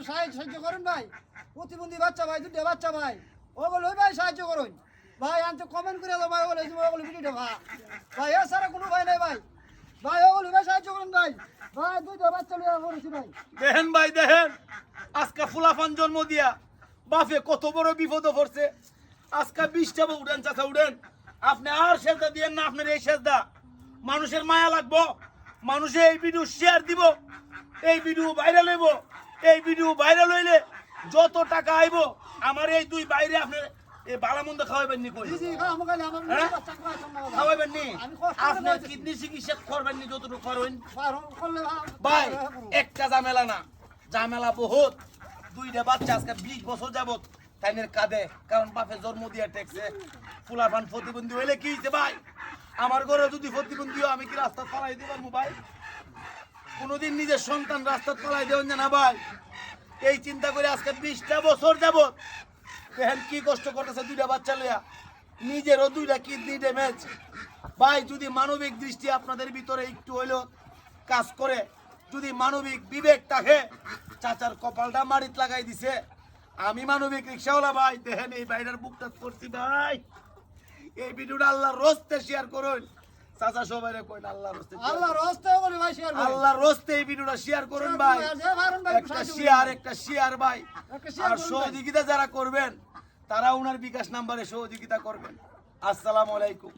সাহায্য করেন ভাই প্রতিবন্ধী বাচ্চা ভাই দুটো বাচ্চা ভাই ওগুলো ভাই সাহায্য করুন ভাই আমি তো কমেন্ট করে দাও ভাই ওগুলো ভিডিওটা ভাই এছাড়া কোনো ভাই নাই ভাই ভাই ওগুলো ভাই সাহায্য করুন ভাই ভাই দুটো বাচ্চা লিয়ে করেছি ভাই দেখেন ভাই দেখেন আজকে ফুলাফান জন্ম দিয়া বাপে কত বড় বিপদে পড়ছে আজকে 20টা উঠেন চাচা উঠেন আপনি আর সেজদা দিয়েন না আপনার এই সেজদা মানুষের মায়া লাগবো মানুষে এই ভিডিও শেয়ার দিব এই ভিডিও ভাইরাল হইব এই ভিডিও ভাইরাল হইলে যত টাকা আইব আমার এই দুই বাইরে আপনি এই বালামন্দ খাওয়াবেন নি কই খাওয়াবেন নি আপনার কিডনি চিকিৎসা করবেন নি যতটুকু করবেন ভাই একটা ঝামেলা না ঝামেলা বহুত দুইটা বাচ্চা আজকে 20 বছর যাবত তাইনের কাঁদে কারণ বাপে জন্ম দিয়া টেকছে ফুলাফান প্রতিবন্ধী হইলে কি হইছে ভাই আমার ঘরে যদি প্রতিবন্ধী হয় আমি কি রাস্তা চালাই দিতে পারবো ভাই কোনোদিন নিজের সন্তান রাস্তা চালাই দেবেন না ভাই এই চিন্তা করে আজকে 20টা বছর যাবত দেখেন কি কষ্ট করতেছে দুইটা বাচ্চা লইয়া নিজেরও দুইটা কিডনি ড্যামেজ ভাই যদি মানবিক দৃষ্টি আপনাদের ভিতরে একটু হইলেও কাজ করে যদি মানবিক বিবেক থাকে চাচার কপালটা মাটিত লাগাই দিছে আমি মানবিক রিক্সাওয়ালা ভাই দেখেন এই বাইরের বুকটা করছি ভাই এই ভিডিওটা আল্লাহর রস্তে শেয়ার করুন চাচা সবাইরে কইন আল্লাহর রস্তে আল্লাহর রস্তে এই ভিডিওটা শেয়ার করুন ভাই একটা শেয়ার ভাই আর সহযোগিতা যারা করবেন তারা ওনার বিকাশ নাম্বারে সহযোগিতা করবেন আসসালামু আলাইকুম